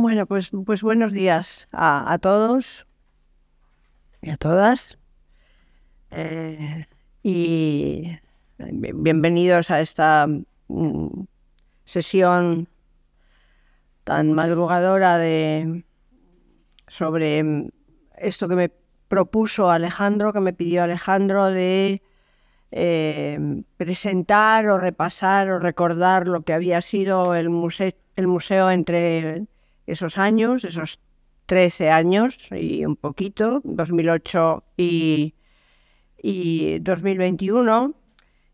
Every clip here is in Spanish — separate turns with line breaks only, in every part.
Bueno, pues buenos días a todos y a todas. Y bienvenidos a esta sesión tan madrugadora sobre esto que me propuso Alejandro, que me pidió Alejandro de presentar o repasar o recordar lo que había sido el museo entre esos años, esos 13 años y un poquito, 2008 y 2021.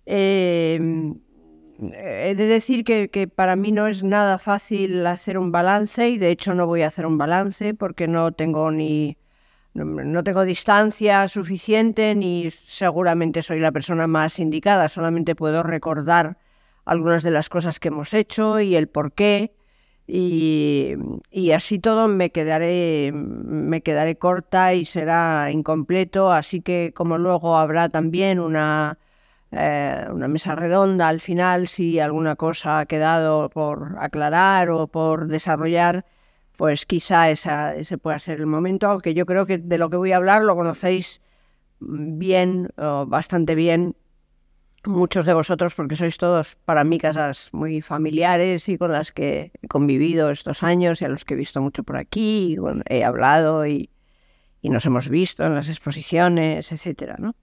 He de decir que para mí no es nada fácil hacer un balance, y de hecho no voy a hacer un balance porque no tengo distancia suficiente, ni seguramente soy la persona más indicada. Solamente puedo recordar algunas de las cosas que hemos hecho y el por qué, y así todo me quedaré corta y será incompleto. Así que, como luego habrá también una mesa redonda al final, si alguna cosa ha quedado por aclarar o por desarrollar, pues quizá ese pueda ser el momento, aunque yo creo que de lo que voy a hablar lo conocéis bien, o bastante bien, muchos de vosotros, porque sois todos para mí casas muy familiares y con las que he convivido estos años y a los que he visto mucho por aquí, y he hablado y nos hemos visto en las exposiciones, etcétera, ¿no?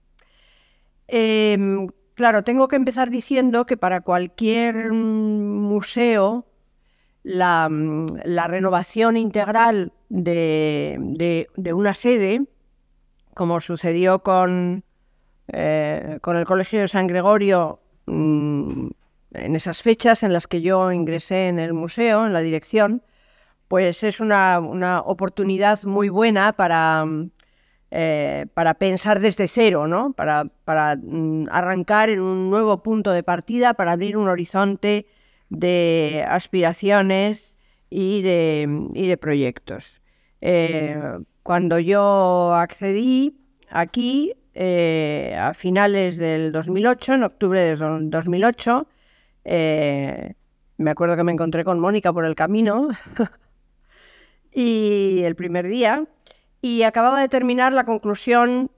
Claro, tengo que empezar diciendo que para cualquier museo la renovación integral de una sede, como sucedió con el Colegio de San Gregorio en esas fechas en las que yo ingresé en el museo, en la dirección, pues es una oportunidad muy buena para pensar desde cero, ¿no? Para arrancar en un nuevo punto de partida, para abrir un horizonte de aspiraciones y de proyectos. Cuando yo accedí aquí, a finales del 2008, en octubre de 2008, me acuerdo que me encontré con Mónica por el camino y el primer día, y acababa de terminar la conclusión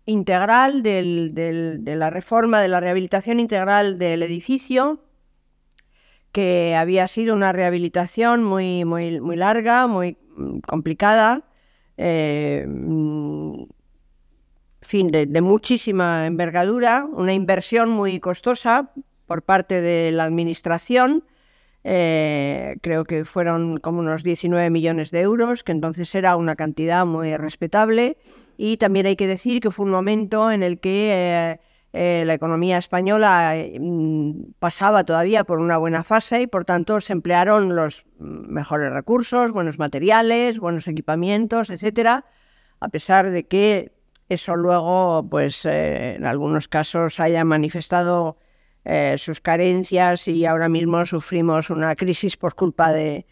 integral de la reforma, de la rehabilitación integral del edificio, que había sido una rehabilitación muy larga, muy complicada, fin, de muchísima envergadura, una inversión muy costosa por parte de la administración. Creo que fueron como unos 19 millones de euros, que entonces era una cantidad muy respetable. Y también hay que decir que fue un momento en el que la economía española pasaba todavía por una buena fase, y por tanto se emplearon los mejores recursos, buenos materiales, buenos equipamientos, etcétera, a pesar de que eso luego, pues en algunos casos, haya manifestado sus carencias, y ahora mismo sufrimos una crisis por culpa de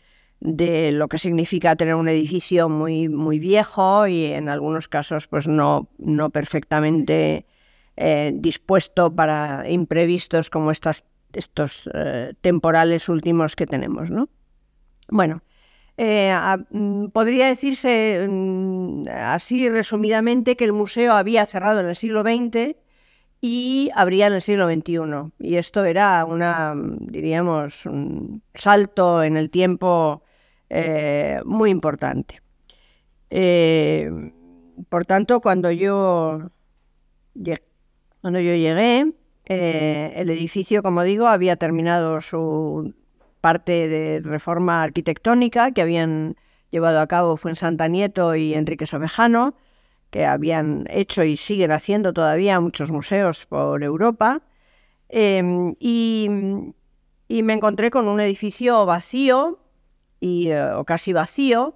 lo que significa tener un edificio muy viejo y en algunos casos pues no perfectamente dispuesto para imprevistos como estos temporales últimos que tenemos, ¿no? Bueno, podría decirse así resumidamente que el museo había cerrado en el siglo XX y abría en el siglo XXI. Y esto era diríamos, un salto en el tiempo muy importante. Por tanto, cuando yo llegué, el edificio, como digo, había terminado su parte de reforma arquitectónica que habían llevado a cabo Fuensanta Nieto y Enrique Sobejano, que habían hecho y siguen haciendo todavía muchos museos por Europa, y me encontré con un edificio vacío o casi vacío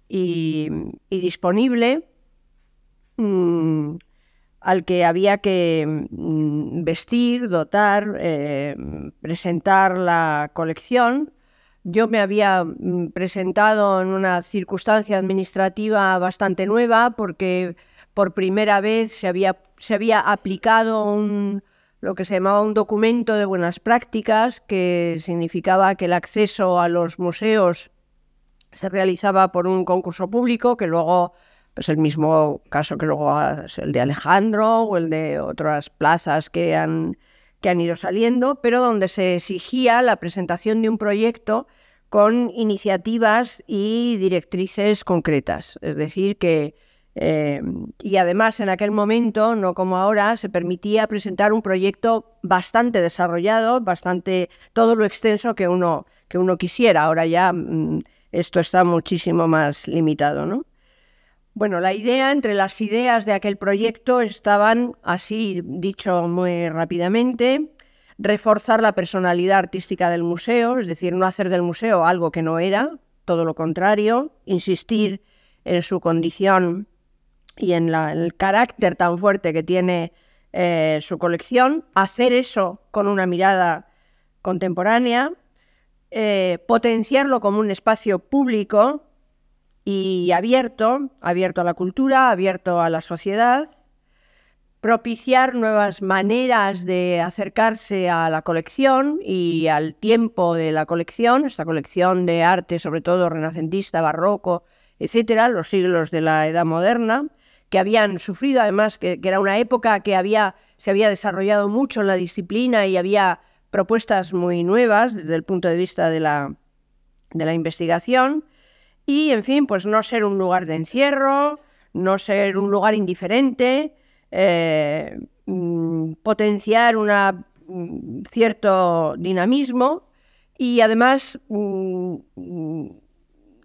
y disponible, al que había que vestir, dotar, presentar la colección. Yo me había presentado en una circunstancia administrativa bastante nueva, porque por primera vez se había aplicado lo que se llamaba un documento de buenas prácticas, que significaba que el acceso a los museos se realizaba por un concurso público, que luego, pues el mismo caso que luego es el de Alejandro o el de otras plazas que han ido saliendo, pero donde se exigía la presentación de un proyecto con iniciativas y directrices concretas. Es decir, que y además en aquel momento, no como ahora, se permitía presentar un proyecto bastante desarrollado, bastante todo lo extenso que uno quisiera. Ahora ya esto está muchísimo más limitado, ¿no? Bueno, entre las ideas de aquel proyecto estaban, así dicho muy rápidamente, reforzar la personalidad artística del museo, es decir, no hacer del museo algo que no era, todo lo contrario, insistir en su condición y en el carácter tan fuerte que tiene su colección, hacer eso con una mirada contemporánea, potenciarlo como un espacio público y abierto a la cultura, abierto a la sociedad, propiciar nuevas maneras de acercarse a la colección y al tiempo de la colección, esta colección de arte, sobre todo renacentista, barroco, etcétera, los siglos de la Edad Moderna, que habían sufrido, además, que era una época que se había desarrollado mucho en la disciplina y había propuestas muy nuevas desde el punto de vista de la investigación. Y, en fin, pues no ser un lugar de encierro, no ser un lugar indiferente, potenciar cierto dinamismo y, además,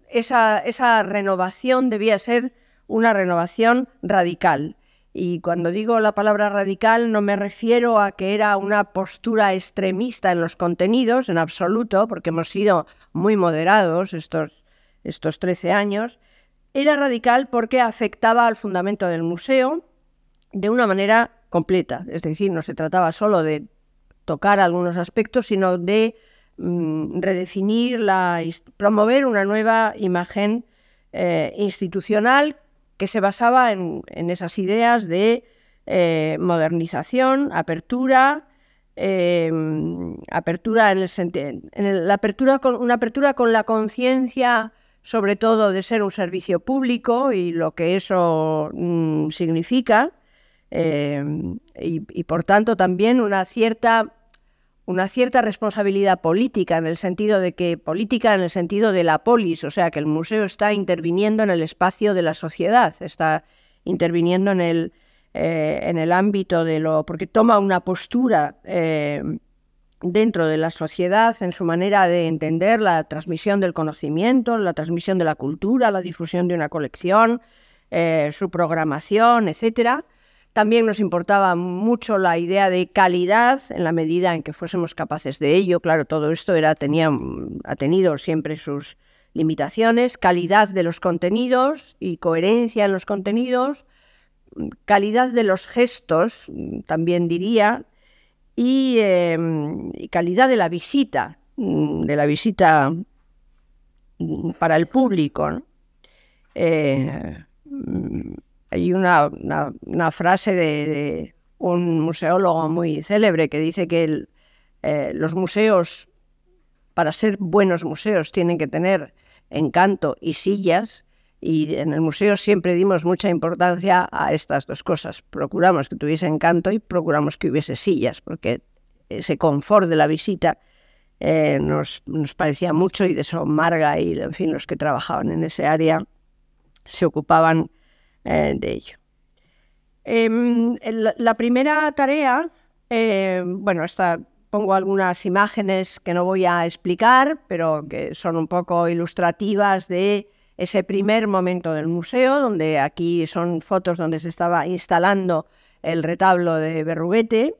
esa renovación debía ser una renovación radical. Y cuando digo la palabra radical no me refiero a que era una postura extremista en los contenidos, en absoluto, porque hemos sido muy moderados estos 13 años. Era radical porque afectaba al fundamento del museo de una manera completa. Es decir, no se trataba solo de tocar algunos aspectos, sino de redefinir, promover una nueva imagen institucional que se basaba en esas ideas de modernización, apertura, apertura una apertura con la conciencia, sobre todo, de ser un servicio público y lo que eso significa, y por tanto también una cierta responsabilidad política, en el sentido de la polis, o sea, que el museo está interviniendo en el espacio de la sociedad, está interviniendo en el ámbito porque toma una postura dentro de la sociedad en su manera de entender la transmisión del conocimiento, la transmisión de la cultura, la difusión de una colección, su programación, etcétera. También nos importaba mucho la idea de calidad, en la medida en que fuésemos capaces de ello. Claro, todo esto ha tenido siempre sus limitaciones. Calidad de los contenidos y coherencia en los contenidos, calidad de los gestos, también diría, y calidad de la visita para el público, ¿no? Hay una frase de un museólogo muy célebre que dice que los museos, para ser buenos museos, tienen que tener encanto y sillas, y en el museo siempre dimos mucha importancia a estas dos cosas. Procuramos que tuviese encanto y procuramos que hubiese sillas, porque ese confort de la visita nos parecía mucho, y de eso Marga y, en fin, los que trabajaban en ese área se ocupaban de ello. La primera tarea, pongo algunas imágenes que no voy a explicar, pero que son un poco ilustrativas de ese primer momento del museo, donde aquí son fotos donde se estaba instalando el retablo de Berruguete.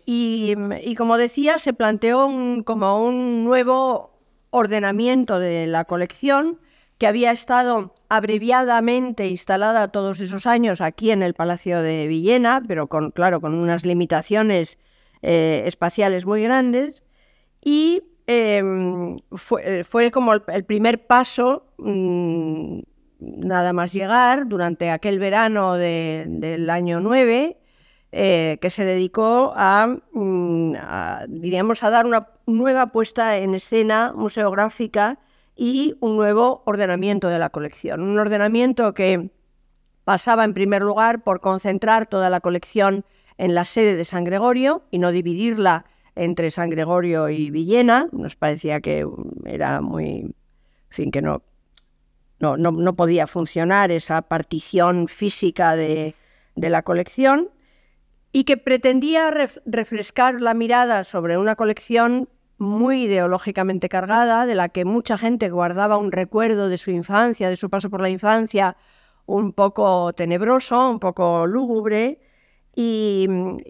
Y como decía, se planteó como un nuevo ordenamiento de la colección, que había estado abreviadamente instalada todos esos años aquí en el Palacio de Villena, pero con unas limitaciones espaciales muy grandes, y fue como el primer paso nada más llegar, durante aquel verano del año 9, que se dedicó diríamos, a dar una nueva puesta en escena museográfica y un nuevo ordenamiento de la colección. Un ordenamiento que pasaba, en primer lugar, por concentrar toda la colección en la sede de San Gregorio y no dividirla entre San Gregorio y Villena. Nos parecía que era muy... En fin, que no podía funcionar esa partición física de la colección, y que pretendía refrescar la mirada sobre una colección muy ideológicamente cargada, de la que mucha gente guardaba un recuerdo de su infancia, de su paso por la infancia, un poco tenebroso, un poco lúgubre, y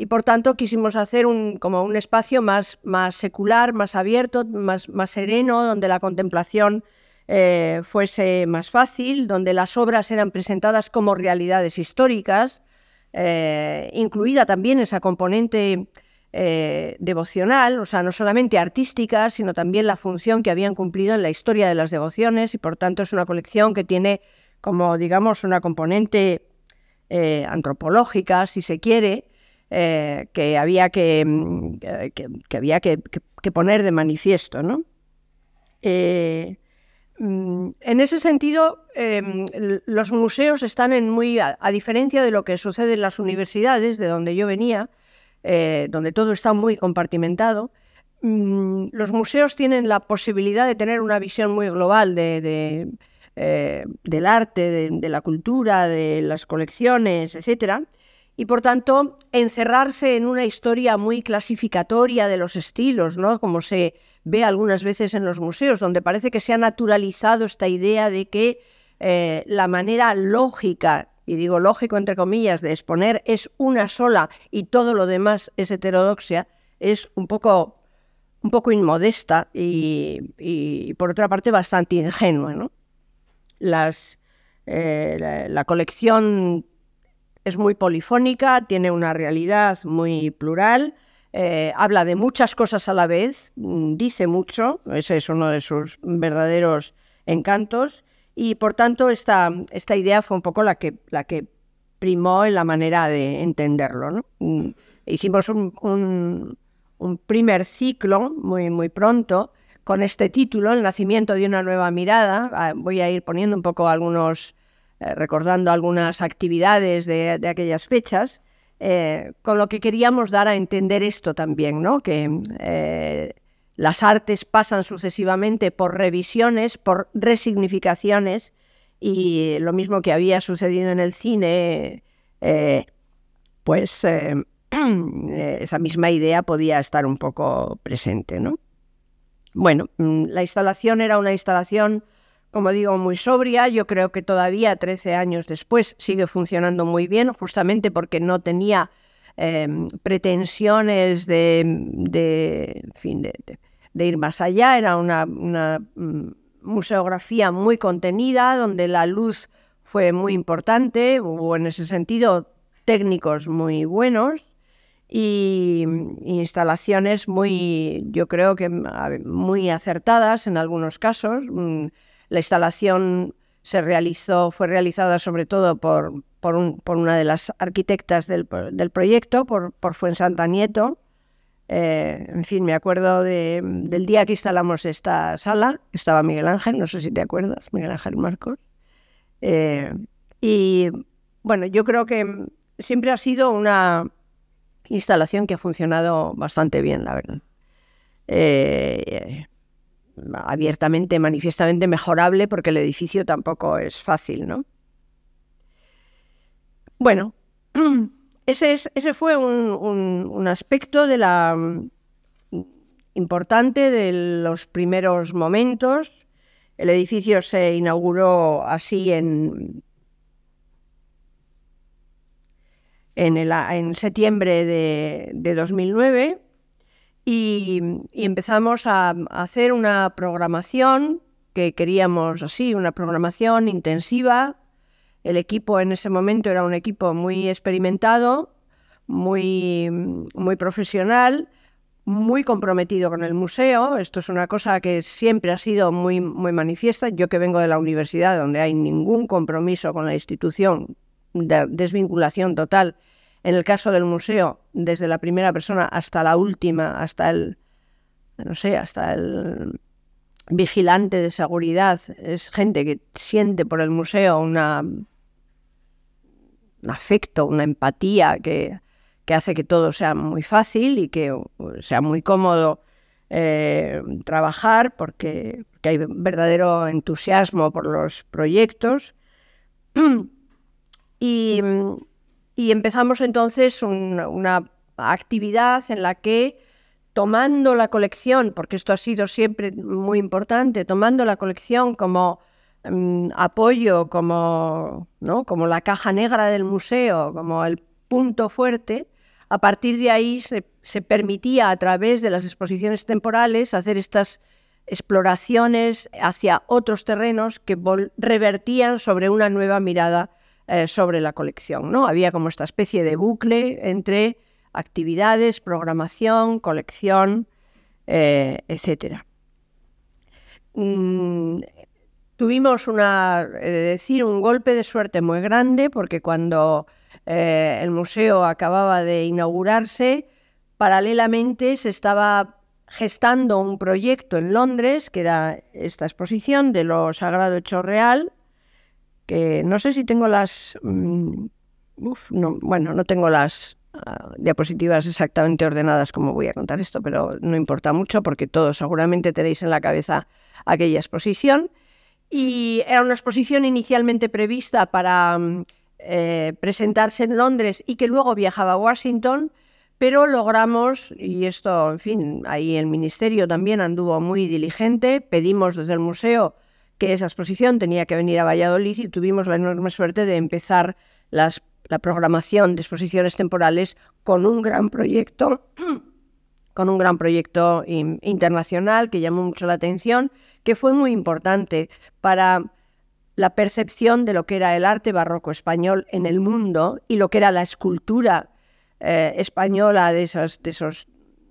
por tanto quisimos hacer como un espacio más secular, más abierto, más sereno, donde la contemplación fuese más fácil, donde las obras eran presentadas como realidades históricas, incluida también esa componente devocional, o sea, no solamente artística, sino también la función que habían cumplido en la historia de las devociones, y por tanto es una colección que tiene, como digamos, una componente antropológica, si se quiere, que había que poner de manifiesto, ¿no? En ese sentido, los museos están a diferencia de lo que sucede en las universidades, de donde yo venía, donde todo está muy compartimentado, los museos tienen la posibilidad de tener una visión muy global del arte, de la cultura, de las colecciones, etcétera, y por tanto encerrarse en una historia muy clasificatoria de los estilos, ¿no? Como se ve algunas veces en los museos, donde parece que se ha naturalizado esta idea de que la manera lógica, y digo lógico entre comillas, de exponer es una sola y todo lo demás es heterodoxia, es un poco inmodesta y por otra parte bastante ingenua, ¿no? La colección es muy polifónica, tiene una realidad muy plural, habla de muchas cosas a la vez, dice mucho, ese es uno de sus verdaderos encantos, y por tanto esta idea fue un poco la que primó en la manera de entenderlo, ¿no? Hicimos un primer ciclo muy pronto con este título, El nacimiento de una nueva mirada. Voy a ir poniendo un poco recordando algunas actividades de aquellas fechas, con lo que queríamos dar a entender esto también, ¿no? Que las artes pasan sucesivamente por revisiones, por resignificaciones, y lo mismo que había sucedido en el cine, esa misma idea podía estar un poco presente, ¿no? Bueno, la instalación era una instalación, como digo, muy sobria. Yo creo que todavía 13 años después sigue funcionando muy bien, justamente porque no tenía pretensiones de ir más allá. Era una museografía muy contenida, donde la luz fue muy importante. Hubo en ese sentido técnicos muy buenos y instalaciones yo creo que muy acertadas en algunos casos. La instalación fue realizada sobre todo por una de las arquitectas del proyecto, por Fuensanta Nieto. En fin, me acuerdo del día que instalamos esta sala, estaba Miguel Ángel, no sé si te acuerdas, Miguel Ángel Marcos. Y bueno, yo creo que siempre ha sido una instalación que ha funcionado bastante bien, la verdad. Abiertamente, manifiestamente mejorable, porque el edificio tampoco es fácil, ¿no? Bueno, ese fue un aspecto importante de los primeros momentos. El edificio se inauguró así en septiembre de 2009 y empezamos a hacer una programación que queríamos así, una programación intensiva. El equipo en ese momento era un equipo muy experimentado, muy profesional, muy comprometido con el museo. Esto es una cosa que siempre ha sido muy, muy manifiesta. Yo, que vengo de la universidad, donde hay ningún compromiso con la institución, de desvinculación total. En el caso del museo, desde la primera persona hasta la última, hasta el vigilante de seguridad, es gente que siente por el museo un afecto, una empatía que hace que todo sea muy fácil y que sea muy cómodo trabajar, porque hay verdadero entusiasmo por los proyectos. Y empezamos entonces una actividad en la que, tomando la colección, porque esto ha sido siempre muy importante, tomando la colección como apoyo, como la caja negra del museo, como el punto fuerte, a partir de ahí se permitía, a través de las exposiciones temporales, hacer estas exploraciones hacia otros terrenos que revertían sobre una nueva mirada sobre la colección, ¿no? Había como esta especie de bucle entre actividades, programación, colección, etcétera. Tuvimos un golpe de suerte muy grande, porque cuando el museo acababa de inaugurarse, paralelamente se estaba gestando un proyecto en Londres, que era esta exposición de lo Sagrado Hecho Real, que no sé si tengo las... no tengo las diapositivas exactamente ordenadas como voy a contar esto, pero no importa mucho, porque todos seguramente tenéis en la cabeza aquella exposición. Y era una exposición inicialmente prevista para presentarse en Londres y que luego viajaba a Washington, pero logramos, y esto, en fin, ahí el Ministerio también anduvo muy diligente, pedimos desde el museo que esa exposición tenía que venir a Valladolid, y tuvimos la enorme suerte de empezar la programación de exposiciones temporales con un gran proyecto internacional que llamó mucho la atención, que fue muy importante para la percepción de lo que era el arte barroco español en el mundo y lo que era la escultura española de esos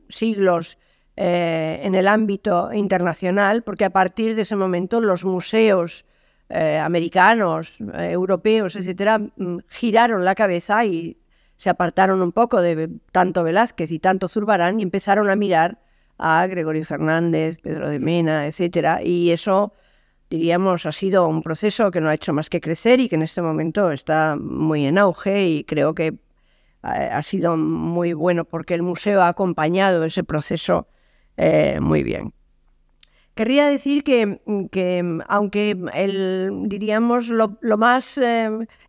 siglos en el ámbito internacional, porque a partir de ese momento los museos americanos, europeos, etcétera, giraron la cabeza y se apartaron un poco de tanto Velázquez y tanto Zurbarán y empezaron a mirar a Gregorio Fernández, Pedro de Mena, etcétera, y eso, diríamos, ha sido un proceso que no ha hecho más que crecer y que en este momento está muy en auge, y creo que ha sido muy bueno porque el museo ha acompañado ese proceso muy bien. Querría decir que aunque diríamos lo más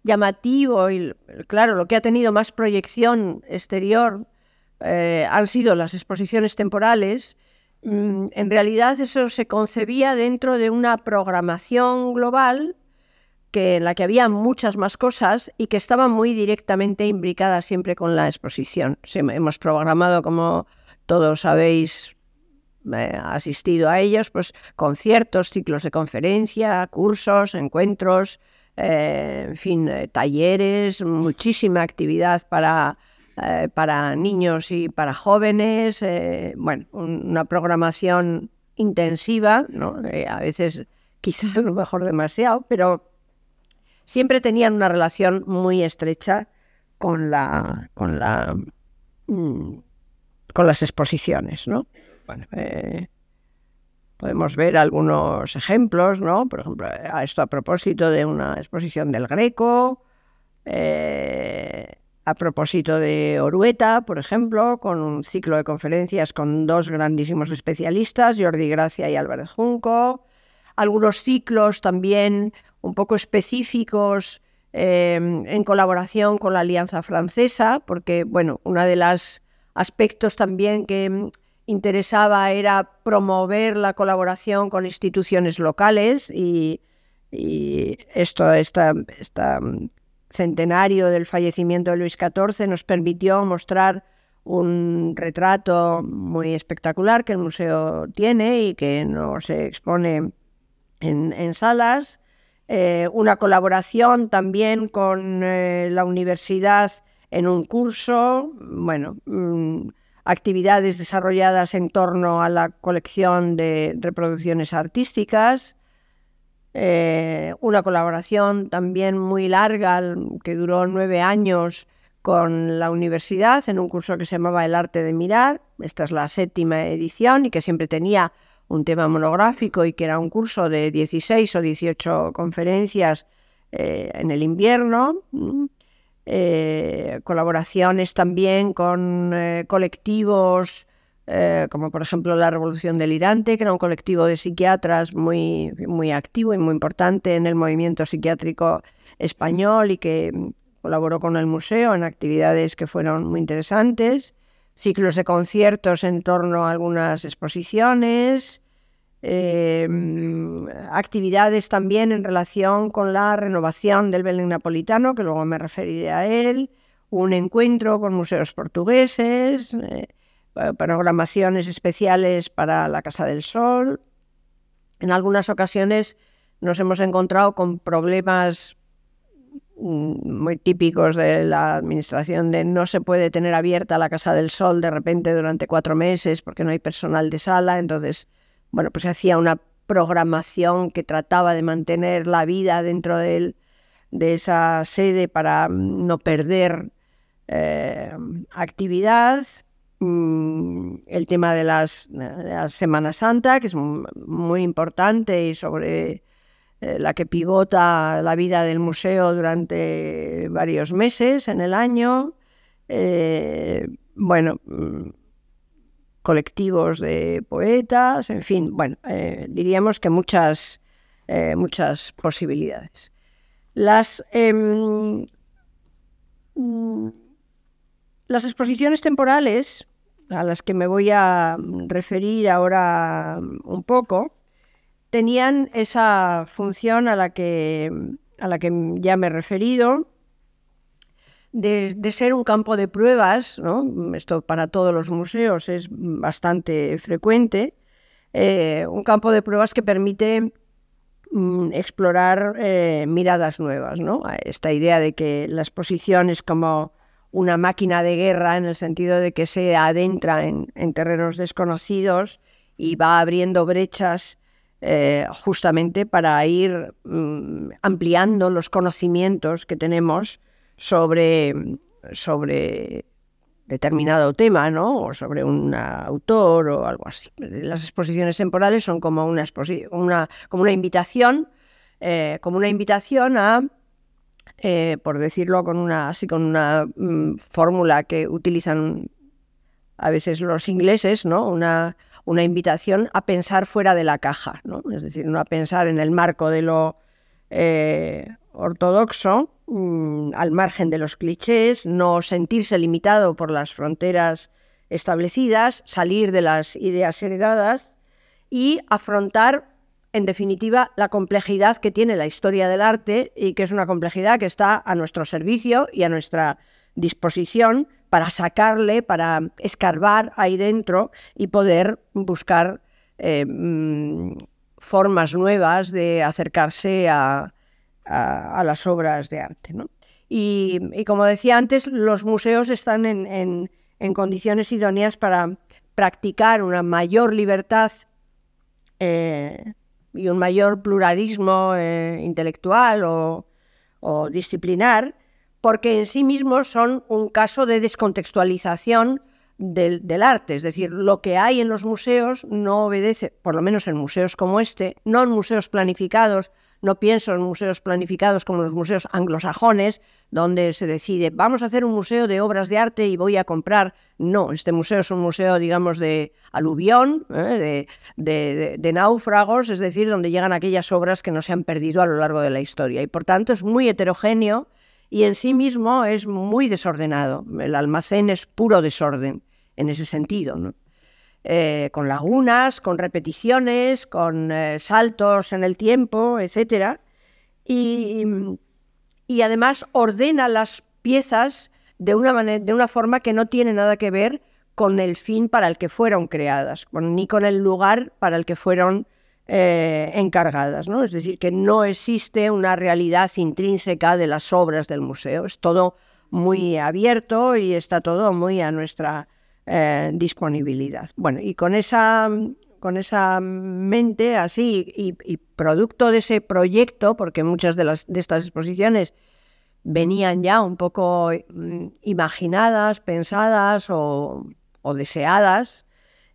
llamativo y, claro, lo que ha tenido más proyección exterior han sido las exposiciones temporales, en realidad eso se concebía dentro de una programación global en la que había muchas más cosas y que estaba muy directamente imbricada siempre con la exposición. Hemos programado, como todos sabéis, asistido a ellos, pues conciertos, ciclos de conferencia, cursos, encuentros, en fin, talleres, muchísima actividad para niños y para jóvenes, una programación intensiva, ¿no? A veces quizás a lo mejor demasiado, pero siempre tenían una relación muy estrecha con las exposiciones, ¿no? Bueno, podemos ver algunos ejemplos, ¿no? Por ejemplo, esto a propósito de una exposición del Greco, a propósito de Orueta, por ejemplo, con un ciclo de conferencias con dos grandísimos especialistas, Jordi Gracia y Álvarez Junco. Algunos ciclos también un poco específicos en colaboración con la Alianza Francesa, porque, bueno, uno de los aspectos también que interesaba era promover la colaboración con instituciones locales, y este centenario del fallecimiento de Luis XIV nos permitió mostrar un retrato muy espectacular que el museo tiene y que no se expone en salas, una colaboración también con la universidad en un curso. Bueno, actividades desarrolladas en torno a la colección de reproducciones artísticas, una colaboración también muy larga que duró 9 años con la universidad en un curso que se llamaba El arte de mirar. Esta es la 7ª edición y que siempre tenía un tema monográfico y que era un curso de 16 o 18 conferencias en el invierno. Colaboraciones también con colectivos como por ejemplo la Revolución Delirante, que era un colectivo de psiquiatras muy, muy activo y muy importante en el movimiento psiquiátrico español y que colaboró con el museo en actividades que fueron muy interesantes, ciclos de conciertos en torno a algunas exposiciones, actividades también en relación con la renovación del Belén napolitano, que luego me referiré a él, un encuentro con museos portugueses, programaciones especiales para la Casa del Sol. En algunas ocasiones nos hemos encontrado con problemas muy típicos de la administración de no se puede tener abierta la Casa del Sol de repente durante 4 meses porque no hay personal de sala. Entonces, bueno, pues se hacía una programación que trataba de mantener la vida dentro de esa sede para no perder actividad. El tema de la Semana Santa, que es muy importante y sobre la que pivota la vida del museo durante varios meses en el año. Bueno, colectivos de poetas, en fin, bueno, diríamos que muchas posibilidades. Las exposiciones temporales, a las que me voy a referir ahora un poco, tenían esa función a la que ya me he referido, de ser un campo de pruebas, ¿no? Esto para todos los museos es bastante frecuente, un campo de pruebas que permite explorar miradas nuevas, ¿no? Esta idea de que la exposición es como una máquina de guerra, en el sentido de que se adentra en terrenos desconocidos y va abriendo brechas justamente para ir ampliando los conocimientos que tenemos sobre determinado tema, ¿no? O sobre un autor o algo así. Las exposiciones temporales son como una invitación a por decirlo con una fórmula que utilizan a veces los ingleses, ¿no? Una invitación a pensar fuera de la caja, ¿no? Es decir, no a pensar en el marco de lo ortodoxo, al margen de los clichés, no sentirse limitado por las fronteras establecidas, salir de las ideas heredadas y afrontar, en definitiva, la complejidad que tiene la historia del arte, y que es una complejidad que está a nuestro servicio y a nuestra disposición para sacarle, para escarbar ahí dentro y poder buscar formas nuevas de acercarse a las obras de arte, ¿no? Y como decía antes, los museos están en condiciones idóneas para practicar una mayor libertad y un mayor pluralismo intelectual o disciplinar, porque en sí mismos son un caso de descontextualización del arte. Es decir, lo que hay en los museos no obedece, por lo menos en museos como este, no en museos planificados. No pienso en museos planificados como los museos anglosajones, donde se decide, vamos a hacer un museo de obras de arte y voy a comprar. No, este museo es un museo, digamos, de aluvión, de náufragos, es decir, donde llegan aquellas obras que no se han perdido a lo largo de la historia. Y por tanto es muy heterogéneo y en sí mismo es muy desordenado. El almacén es puro desorden en ese sentido, ¿no? Con lagunas, con repeticiones, con saltos en el tiempo, etc. Y además ordena las piezas de una forma que no tiene nada que ver con el fin para el que fueron creadas, ni con el lugar para el que fueron encargadas, ¿no? Es decir, que no existe una realidad intrínseca de las obras del museo. Es todo muy abierto y está todo muy a nuestra disponibilidad. Bueno, y con esa mente así y producto de ese proyecto, porque muchas de estas exposiciones venían ya un poco imaginadas, pensadas o deseadas,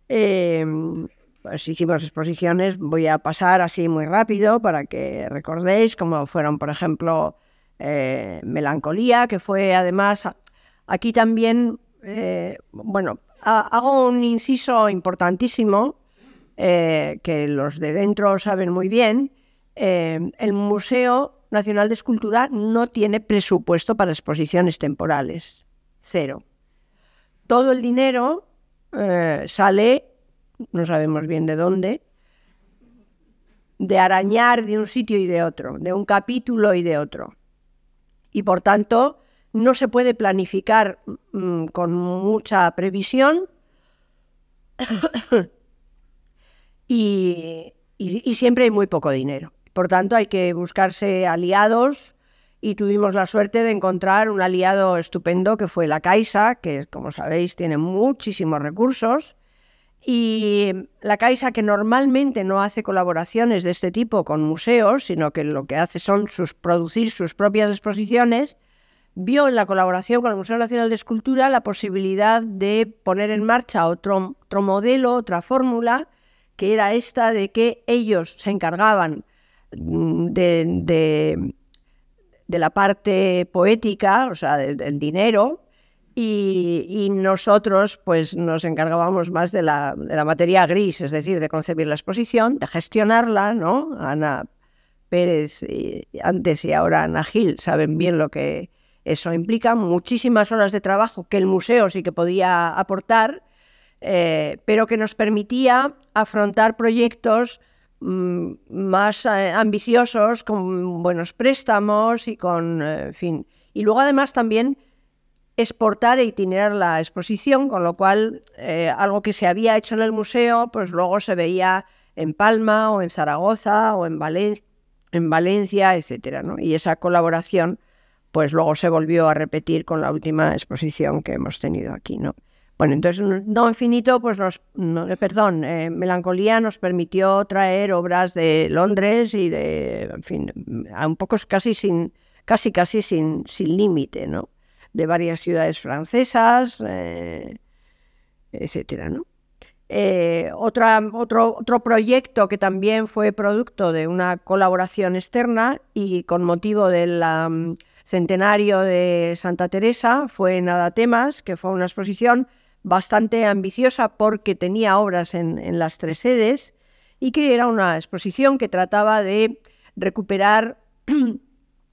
pues hicimos exposiciones. Voy a pasar así muy rápido para que recordéis, como fueron, por ejemplo, Melancolía, que fue además, aquí también, bueno, hago un inciso importantísimo, que los de dentro saben muy bien. El Museo Nacional de Escultura no tiene presupuesto para exposiciones temporales, cero. Todo el dinero sale, no sabemos bien de dónde, de arañar de un sitio y de otro, de un capítulo y de otro. Y por tanto, no se puede planificar con mucha previsión y siempre hay muy poco dinero. Por tanto, hay que buscarse aliados y tuvimos la suerte de encontrar un aliado estupendo que fue la Caixa, que, como sabéis, tiene muchísimos recursos. Y la Caixa, que normalmente no hace colaboraciones de este tipo con museos, sino que lo que hace son producir sus propias exposiciones, vio en la colaboración con el Museo Nacional de Escultura la posibilidad de poner en marcha otro modelo, otra fórmula, que era esta de que ellos se encargaban de la parte poética, o sea, del dinero, y nosotros pues nos encargábamos más de la materia gris, es decir, de concebir la exposición, de gestionarla, ¿no? Ana Pérez antes y ahora Ana Gil saben bien lo que eso implica, muchísimas horas de trabajo que el museo sí que podía aportar, pero que nos permitía afrontar proyectos más ambiciosos, con buenos préstamos y con, en fin. Y luego además también exportar e itinerar la exposición, con lo cual algo que se había hecho en el museo, pues luego se veía en Palma o en Zaragoza o en Valencia, etcétera, ¿no? Y esa colaboración pues luego se volvió a repetir con la última exposición que hemos tenido aquí, ¿no? Bueno, entonces No Infinito, pues Melancolía nos permitió traer obras de Londres y en fin, a un poco casi sin límite, ¿no? De varias ciudades francesas, etcétera, ¿no? Otro proyecto que también fue producto de una colaboración externa y con motivo del centenario de Santa Teresa fue Nada temas, que fue una exposición bastante ambiciosa porque tenía obras en las tres sedes y que era una exposición que trataba de recuperar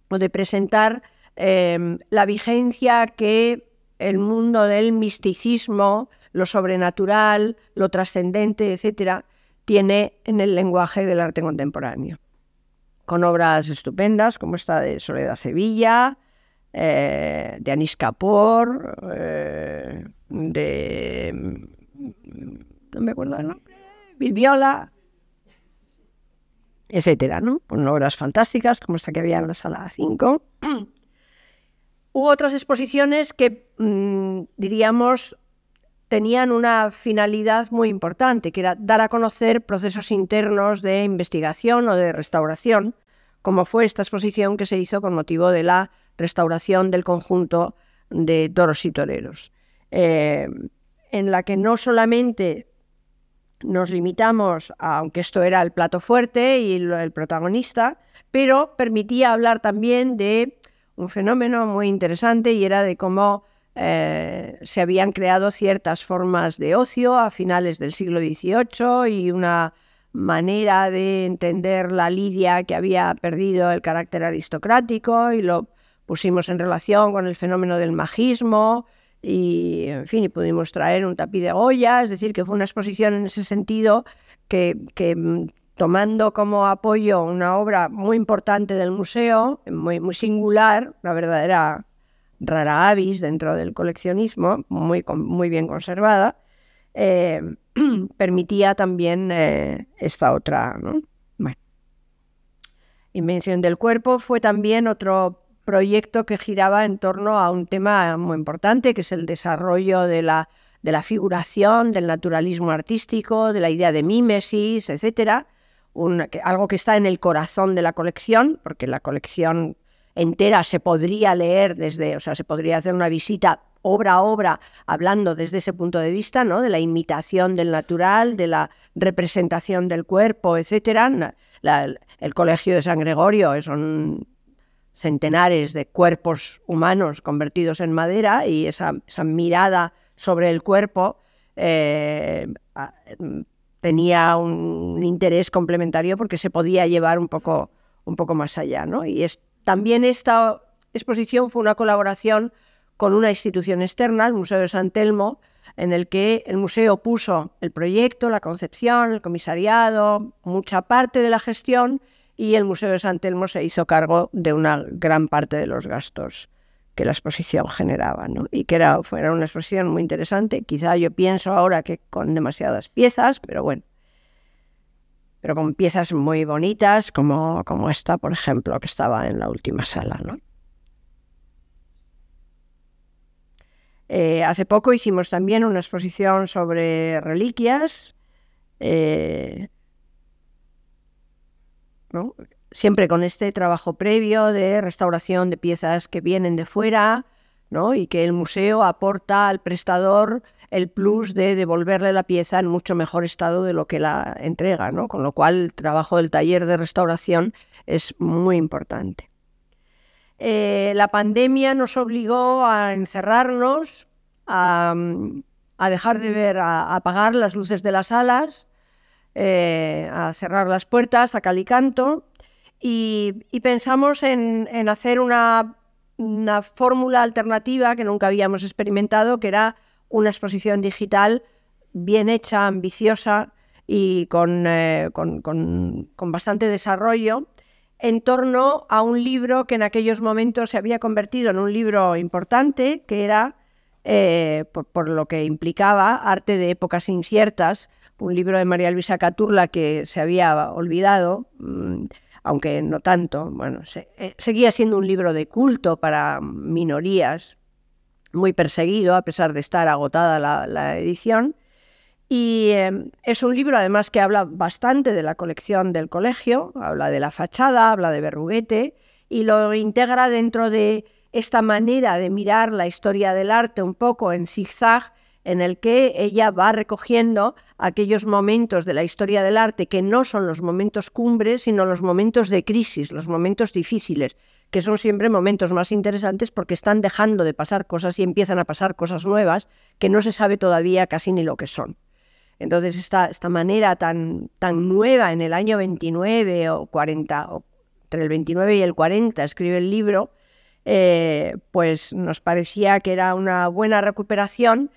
o de presentar la vigencia que el mundo del misticismo, lo sobrenatural, lo trascendente, etcétera, tiene en el lenguaje del arte contemporáneo, con obras estupendas como esta de Soledad Sevilla, de Anish Kapoor, no me acuerdo el nombre, Viviola, etcétera, ¿no? Con obras fantásticas como esta que había en la sala 5. Hubo otras exposiciones que, diríamos, tenían una finalidad muy importante, que era dar a conocer procesos internos de investigación o de restauración, como fue esta exposición que se hizo con motivo de la restauración del conjunto de toros y toreros, en la que no solamente nos limitamos aunque esto era el plato fuerte y el protagonista, pero permitía hablar también de un fenómeno muy interesante, y era de cómo se habían creado ciertas formas de ocio a finales del siglo XVIII y una manera de entender la lidia que había perdido el carácter aristocrático, y lo pusimos en relación con el fenómeno del magismo y, en fin, y pudimos traer un tapiz de Goya. Es decir, que fue una exposición en ese sentido que tomando como apoyo una obra muy importante del museo, muy singular, una verdadera rara avis dentro del coleccionismo, muy bien conservada, permitía también esta otra, ¿no? Bueno. Invención del cuerpo fue también otro proyecto que giraba en torno a un tema muy importante, que es el desarrollo de la de la figuración, del naturalismo artístico, de la idea de mímesis, etcétera. Algo que está en el corazón de la colección, porque la colección entera se podría leer desde, o sea, se podría hacer una visita obra a obra, hablando desde ese punto de vista, ¿no? De la imitación del natural, de la representación del cuerpo, etcétera. El Colegio de San Gregorio son centenares de cuerpos humanos convertidos en madera, y esa mirada sobre el cuerpo tenía un interés complementario porque se podía llevar un poco más allá, ¿no? Y también esta exposición fue una colaboración con una institución externa, el Museo de San Telmo, en el que el museo puso el proyecto, la concepción, el comisariado, mucha parte de la gestión, y el Museo de San Telmo se hizo cargo de una gran parte de los gastos que la exposición generaba, ¿no? Y que fue una exposición muy interesante. Quizá yo pienso ahora que con demasiadas piezas, pero bueno, pero con piezas muy bonitas, como esta, por ejemplo, que estaba en la última sala, ¿no? Hace poco hicimos también una exposición sobre reliquias, ¿no? Siempre con este trabajo previo de restauración de piezas que vienen de fuera, ¿no? Y que el museo aporta al prestador el plus de devolverle la pieza en mucho mejor estado de lo que la entrega, ¿no? Con lo cual el trabajo del taller de restauración es muy importante. La pandemia nos obligó a encerrarnos, a dejar de ver, a apagar las luces de las salas, a cerrar las puertas a cal y canto, y pensamos en hacer una fórmula alternativa que nunca habíamos experimentado, que era una exposición digital bien hecha, ambiciosa y con bastante desarrollo, en torno a un libro que en aquellos momentos se había convertido en un libro importante, que era, por lo que implicaba, Arte de épocas inciertas, un libro de María Luisa Caturla que se había olvidado, aunque no tanto. Bueno, seguía siendo un libro de culto para minorías, muy perseguido, a pesar de estar agotada la edición. Y es un libro, además, que habla bastante de la colección del colegio, habla de la fachada, habla de Berruguete, y lo integra dentro de esta manera de mirar la historia del arte un poco en zigzag, en el que ella va recogiendo aquellos momentos de la historia del arte que no son los momentos cumbres, sino los momentos de crisis, los momentos difíciles, que son siempre momentos más interesantes porque están dejando de pasar cosas y empiezan a pasar cosas nuevas que no se sabe todavía casi ni lo que son. Entonces esta manera tan nueva, en el año 29 o 40, o entre el 29 y el 40 escribe el libro, pues nos parecía que era una buena recuperación,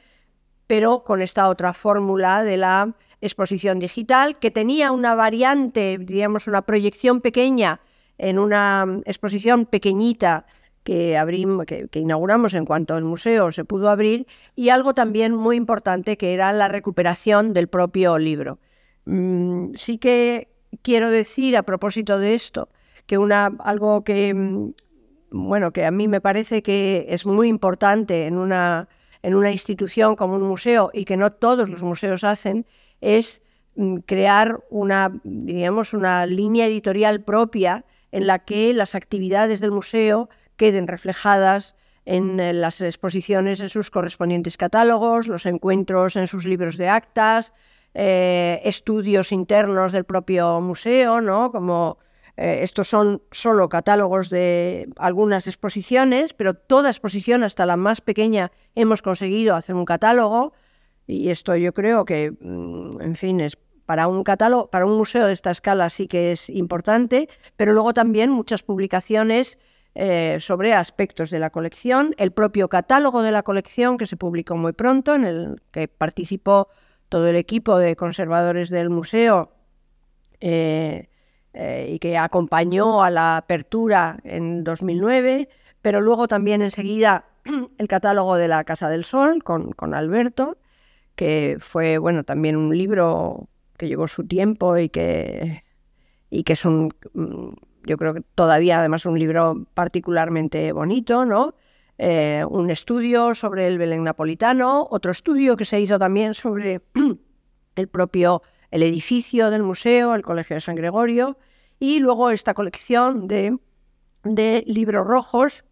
pero con esta otra fórmula de la exposición digital, que tenía una variante, diríamos una proyección pequeña en una exposición pequeñita que inauguramos en cuanto el museo se pudo abrir, y algo también muy importante, que era la recuperación del propio libro. Sí que quiero decir, a propósito de esto, que algo que, bueno, que a mí me parece que es muy importante en una institución como un museo, y que no todos los museos hacen, es crear diríamos, una línea editorial propia en la que las actividades del museo queden reflejadas en las exposiciones, en sus correspondientes catálogos, los encuentros en sus libros de actas, estudios internos del propio museo, ¿no? Como estos son solo catálogos de algunas exposiciones, pero toda exposición, hasta la más pequeña, hemos conseguido hacer un catálogo, y esto yo creo que, en fin, es para un catálogo, para un museo de esta escala sí que es importante, pero luego también muchas publicaciones sobre aspectos de la colección, el propio catálogo de la colección, que se publicó muy pronto, en el que participó todo el equipo de conservadores del museo, y que acompañó a la apertura en 2009, pero luego también enseguida el catálogo de la Casa del Sol con Alberto, que fue, bueno, también un libro que llevó su tiempo y que es yo creo que todavía además un libro particularmente bonito, ¿no? un estudio sobre el Belén napolitano, otro estudio que se hizo también sobre el edificio del museo, el Colegio de San Gregorio, y luego esta colección de libros rojos,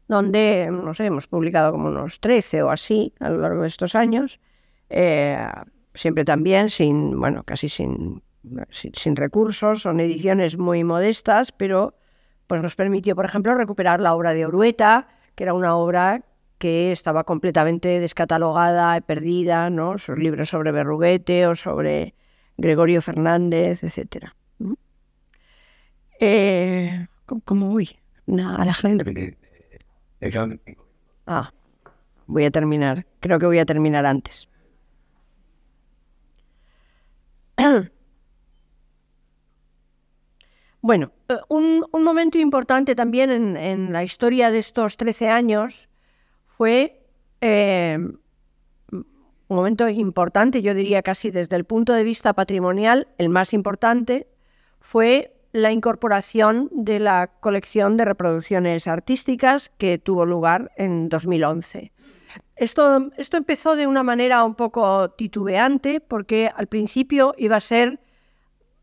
donde, no sé, hemos publicado como unos 13 o así a lo largo de estos años, siempre también casi sin recursos, son ediciones muy modestas, pero pues nos permitió, por ejemplo, recuperar la obra de Orueta, que era una obra que estaba completamente descatalogada, perdida, ¿no? Sus libros sobre Berruguete o sobre Gregorio Fernández, etc. ¿Cómo voy? A la gente. Voy a terminar. Creo que voy a terminar antes. Bueno, un momento importante también en la historia de estos 13 años fue un momento importante, yo diría casi desde el punto de vista patrimonial, el más importante, fue la incorporación de la colección de reproducciones artísticas que tuvo lugar en 2011. Esto empezó de una manera un poco titubeante, porque al principio iba a ser...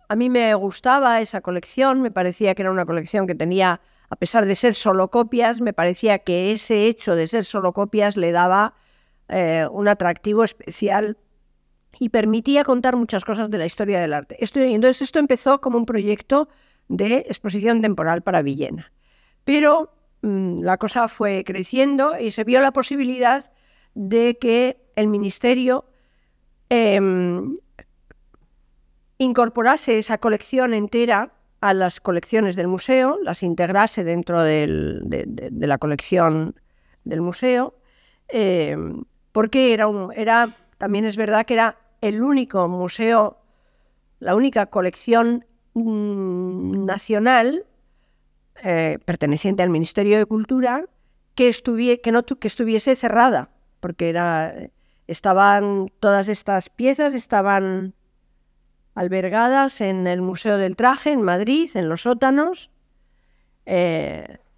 A mí me gustaba esa colección, me parecía que era una colección que tenía, a pesar de ser solo copias, me parecía que ese hecho de ser solo copias le daba un atractivo especial y permitía contar muchas cosas de la historia del arte. Entonces esto empezó como un proyecto de exposición temporal para Villena. Pero la cosa fue creciendo y se vio la posibilidad de que el Ministerio incorporase esa colección entera a las colecciones del museo, las integrase dentro de la colección del museo, porque también es verdad que era el único museo, la única colección nacional perteneciente al Ministerio de Cultura que estuviese cerrada, porque estaban todas estas piezas estaban albergadas en el Museo del Traje, en Madrid, en los sótanos.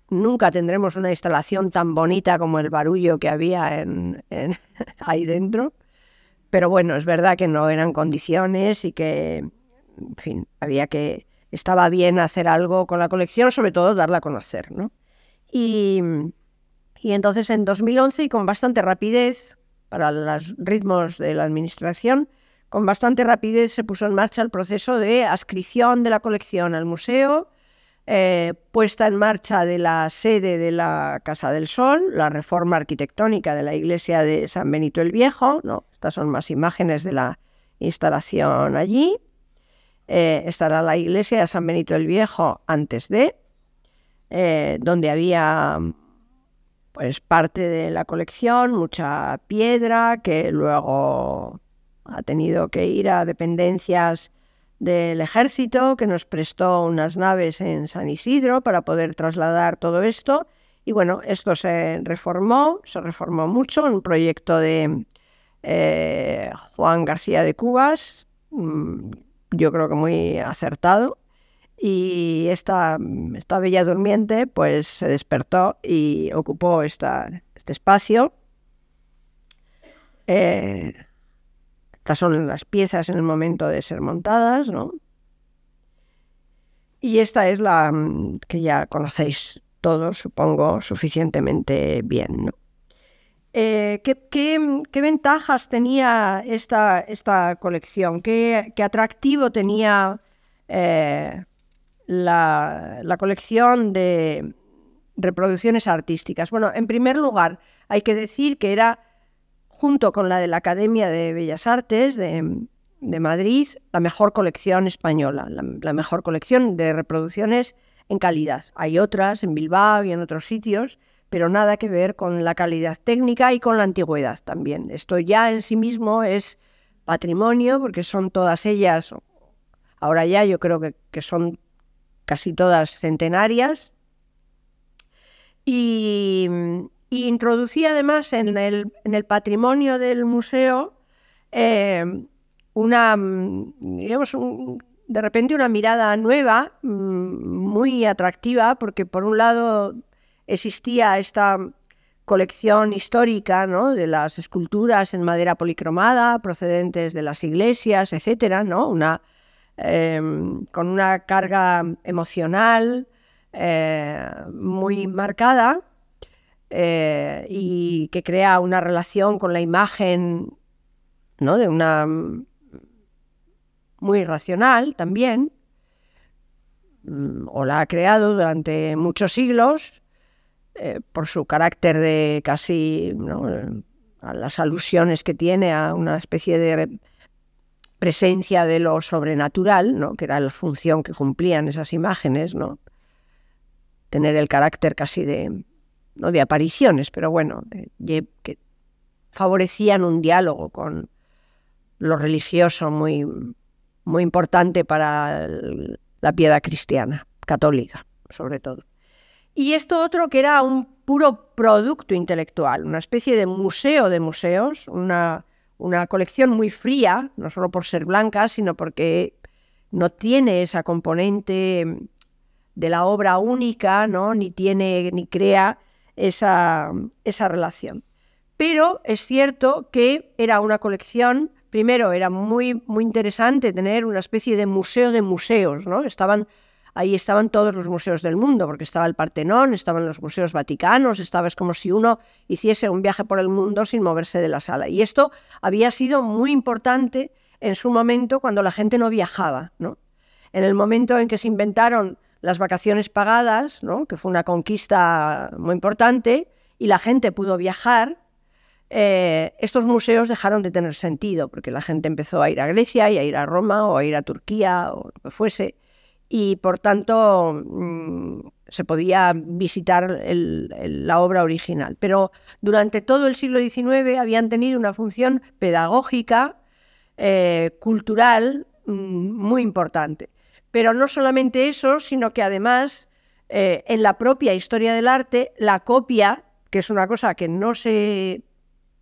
Nunca tendremos una instalación tan bonita como el barullo que había ahí dentro, pero bueno, es verdad que no eran condiciones y que, en fin, estaba bien hacer algo con la colección, sobre todo darla a conocer, ¿no? Y entonces en 2011, y con bastante rapidez, para los ritmos de la administración, con bastante rapidez se puso en marcha el proceso de adscripción de la colección al museo, puesta en marcha de la sede de la Casa del Sol, la reforma arquitectónica de la iglesia de San Benito el Viejo, ¿no? Estas son más imágenes de la instalación allí. Estará la iglesia de San Benito el Viejo antes donde había pues parte de la colección, mucha piedra que luego ha tenido que ir a dependencias del ejército, que nos prestó unas naves en San Isidro para poder trasladar todo esto. Y bueno, esto se reformó mucho, un proyecto de Juan García de Cubas, yo creo que muy acertado. Y esta bella durmiente pues se despertó y ocupó este espacio. Estas son las piezas en el momento de ser montadas, ¿no? Y esta es la que ya conocéis todos, supongo, suficientemente bien, ¿no? ¿Qué ventajas tenía esta colección? ¿Qué atractivo tenía la colección de reproducciones artísticas? Bueno, en primer lugar, hay que decir que era, junto con la de la Academia de Bellas Artes de Madrid, la mejor colección española, la mejor colección de reproducciones en calidad. Hay otras en Bilbao y en otros sitios, pero nada que ver con la calidad técnica y con la antigüedad también. Esto ya en sí mismo es patrimonio, porque son todas ellas, ahora ya yo creo que son casi todas centenarias, y introducía además en el patrimonio del museo de repente una mirada nueva, muy atractiva, porque por un lado existía esta colección histórica, ¿no?, de las esculturas en madera policromada procedentes de las iglesias, etcétera, ¿no?, con una carga emocional muy marcada, y que crea una relación con la imagen, ¿no?, de una muy racional también, o la ha creado durante muchos siglos, por su carácter de casi, ¿no?, a las alusiones que tiene a una especie de presencia de lo sobrenatural, ¿no?, que era la función que cumplían esas imágenes, ¿no?, tener el carácter casi de, no de apariciones, pero bueno, que favorecían un diálogo con lo religioso muy, muy importante para la piedad cristiana, católica, sobre todo. Y esto otro que era un puro producto intelectual, una especie de museo de museos, una colección muy fría, no solo por ser blanca, sino porque no tiene esa componente de la obra única, ¿no?, ni crea esa relación. Pero es cierto que era una colección, primero era muy, muy interesante tener una especie de museo de museos, ¿no? Ahí estaban todos los museos del mundo, porque estaba el Partenón, estaban los museos vaticanos, es como si uno hiciese un viaje por el mundo sin moverse de la sala. Y esto había sido muy importante en su momento cuando la gente no viajaba, ¿no? En el momento en que se inventaron las vacaciones pagadas, ¿no?, que fue una conquista muy importante, y la gente pudo viajar, estos museos dejaron de tener sentido, porque la gente empezó a ir a Grecia y a ir a Roma o a ir a Turquía o lo que fuese, y por tanto se podía visitar la obra original. Pero durante todo el siglo XIX habían tenido una función pedagógica, cultural, muy importante. Pero no solamente eso, sino que además en la propia historia del arte, la copia, que es una cosa que no se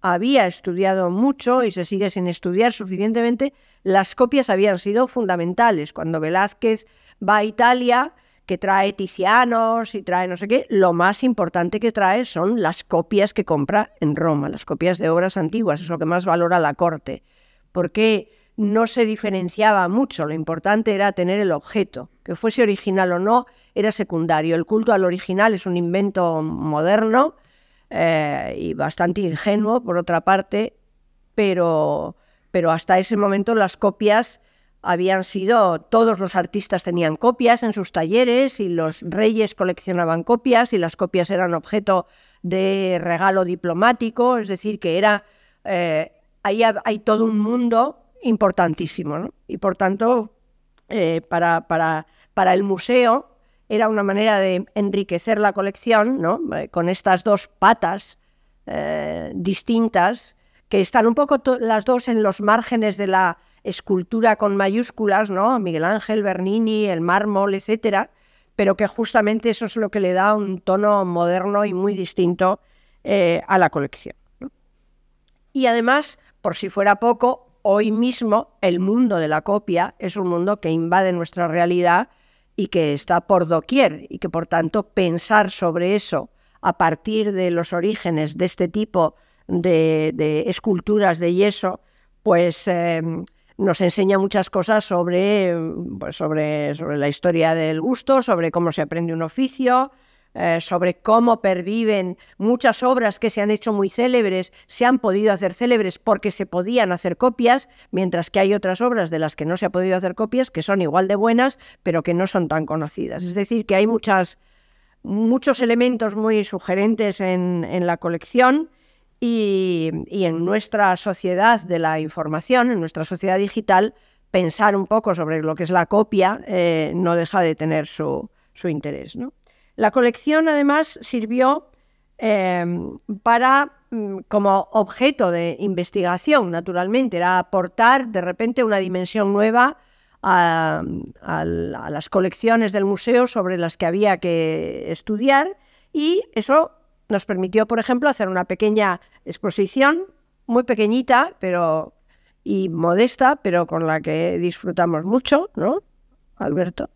había estudiado mucho y se sigue sin estudiar suficientemente, las copias habían sido fundamentales. Cuando Velázquez va a Italia, que trae Tizianos y trae no sé qué, lo más importante que trae son las copias que compra en Roma, las copias de obras antiguas, es lo que más valora la corte, porque no se diferenciaba mucho, lo importante era tener el objeto, que fuese original o no, era secundario. El culto al original es un invento moderno, y bastante ingenuo, por otra parte, pero hasta ese momento las copias habían sido, todos los artistas tenían copias en sus talleres y los reyes coleccionaban copias y las copias eran objeto de regalo diplomático, es decir, que era, ahí hay todo un mundo importantísimo, ¿no? Y por tanto, para el museo era una manera de enriquecer la colección, ¿no?, con estas dos patas distintas, que están un poco las dos en los márgenes de la escultura con mayúsculas, ¿no?, Miguel Ángel, Bernini, el mármol, etcétera, pero que justamente eso es lo que le da un tono moderno y muy distinto a la colección, ¿no? Y además, por si fuera poco, hoy mismo el mundo de la copia es un mundo que invade nuestra realidad y que está por doquier, y que por tanto pensar sobre eso a partir de los orígenes de este tipo de esculturas de yeso, pues nos enseña muchas cosas sobre la historia del gusto, sobre cómo se aprende un oficio, sobre cómo perviven muchas obras que se han hecho muy célebres, se han podido hacer célebres porque se podían hacer copias, mientras que hay otras obras de las que no se ha podido hacer copias que son igual de buenas, pero que no son tan conocidas. Es decir, que hay muchos elementos muy sugerentes en la colección y en nuestra sociedad de la información, en nuestra sociedad digital, pensar un poco sobre lo que es la copia no deja de tener su interés, ¿no? La colección, además, sirvió como objeto de investigación, naturalmente, era aportar de repente una dimensión nueva a las colecciones del museo sobre las que había que estudiar, y eso nos permitió, por ejemplo, hacer una pequeña exposición, muy pequeñita y modesta, pero con la que disfrutamos mucho, ¿no, Alberto?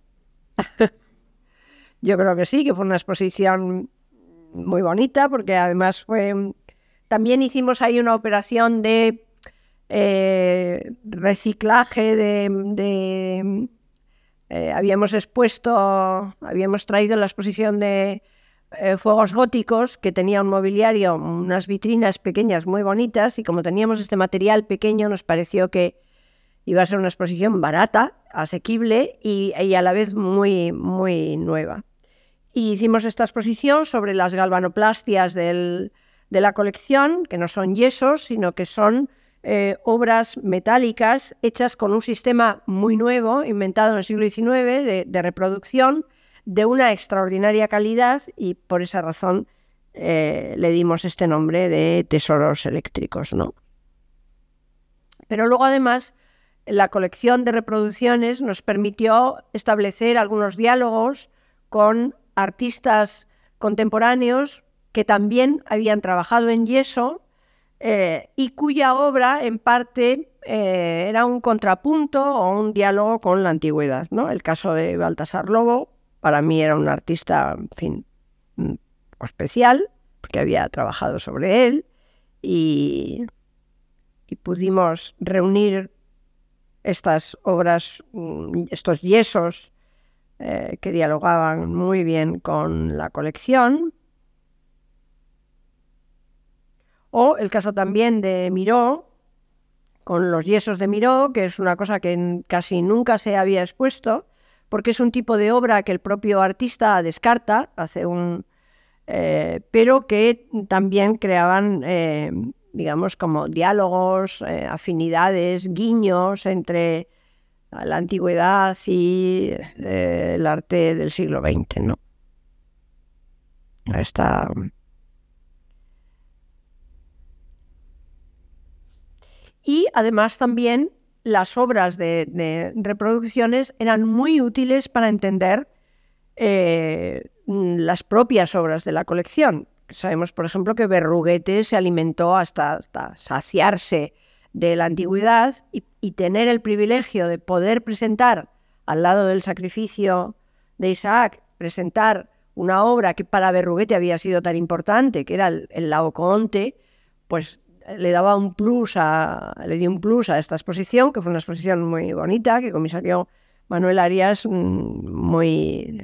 Yo creo que sí, que fue una exposición muy bonita, porque además también hicimos ahí una operación de reciclaje habíamos traído la exposición de fuegos góticos, que tenía un mobiliario, unas vitrinas pequeñas muy bonitas, y como teníamos este material pequeño nos pareció que iba a ser una exposición barata, asequible y a la vez muy, muy nueva. Y hicimos esta exposición sobre las galvanoplastias de la colección, que no son yesos, sino que son obras metálicas hechas con un sistema muy nuevo, inventado en el siglo XIX, de reproducción, de una extraordinaria calidad, y por esa razón le dimos este nombre de tesoros eléctricos, ¿no? Pero luego, además, la colección de reproducciones nos permitió establecer algunos diálogos con artistas contemporáneos que también habían trabajado en yeso y cuya obra, en parte, era un contrapunto o un diálogo con la antigüedad, ¿no? El caso de Baltasar Lobo, para mí era un artista, en fin, especial, porque había trabajado sobre él, y pudimos reunir estas obras, estos yesos que dialogaban muy bien con la colección. O el caso también de Miró, con los yesos de Miró, que es una cosa que casi nunca se había expuesto, porque es un tipo de obra que el propio artista descarta, pero que también creaban, digamos, como diálogos, afinidades, guiños entre la antigüedad y el arte del siglo XX, ¿no? Esta... Y además también las obras de reproducciones eran muy útiles para entender las propias obras de la colección. Sabemos, por ejemplo, que Berruguete se alimentó hasta saciarse de la antigüedad, y tener el privilegio de poder presentar, al lado del sacrificio de Isaac, presentar una obra que para Berruguete había sido tan importante, que era el Laocoonte, pues le dio un plus a esta exposición, que fue una exposición muy bonita, que comisarió Manuel Arias, muy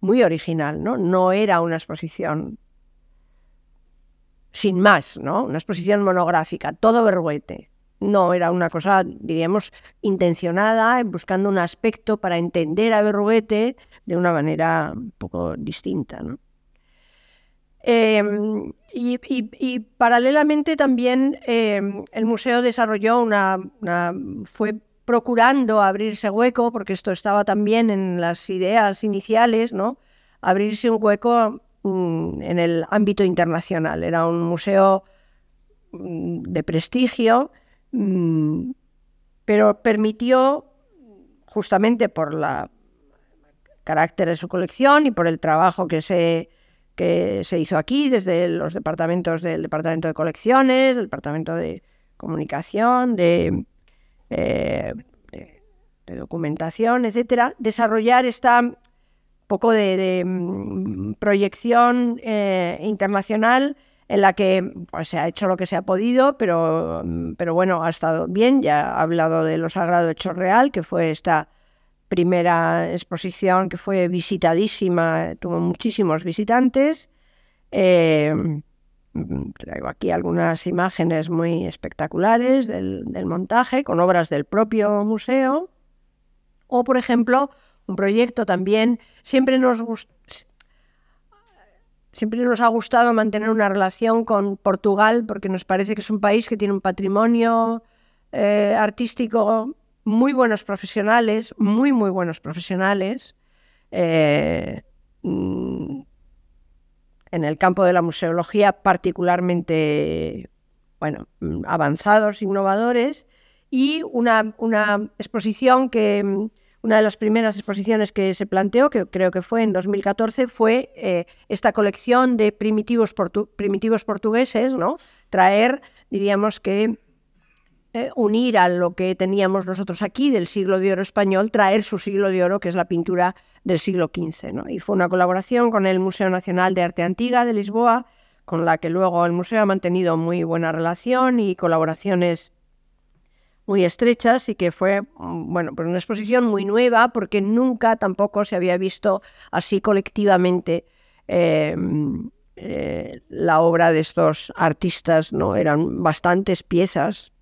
original, ¿no? No era una exposición sin más, ¿no? Una exposición monográfica, todo Berruguete. No, era una cosa, diríamos, intencionada, buscando un aspecto para entender a Berruguete de una manera un poco distinta, ¿no? Y paralelamente también el museo desarrolló fue procurando abrirse hueco, porque esto estaba también en las ideas iniciales, ¿no? Abrirse un hueco en el ámbito internacional. Era un museo de prestigio, pero permitió, justamente por el carácter de su colección y por el trabajo que se hizo aquí desde los departamentos del Departamento de Colecciones, del Departamento de Comunicación, de documentación, etcétera, desarrollar esta poco de proyección internacional, en la que pues, se ha hecho lo que se ha podido, pero bueno, ha estado bien. Ya ha hablado de Lo Sagrado Hecho Real, que fue esta primera exposición que fue visitadísima, tuvo muchísimos visitantes. Traigo aquí algunas imágenes muy espectaculares del montaje, con obras del propio museo. O, por ejemplo, un proyecto también, siempre nos ha gustado mantener una relación con Portugal, porque nos parece que es un país que tiene un patrimonio artístico, muy buenos profesionales, muy buenos profesionales, en el campo de la museología particularmente, bueno, avanzados, innovadores, y una exposición una de las primeras exposiciones que se planteó, que creo que fue en 2014, fue esta colección de primitivos portugueses, ¿no? Traer, diríamos que unir a lo que teníamos nosotros aquí del siglo de oro español, traer su siglo de oro, que es la pintura del siglo XV, ¿no? Y fue una colaboración con el Museo Nacional de Arte Antiga de Lisboa, con la que luego el museo ha mantenido muy buena relación y colaboraciones muy estrechas, y que fue, bueno, pues una exposición muy nueva, porque nunca tampoco se había visto así colectivamente la obra de estos artistas, ¿no? Eran bastantes piezas,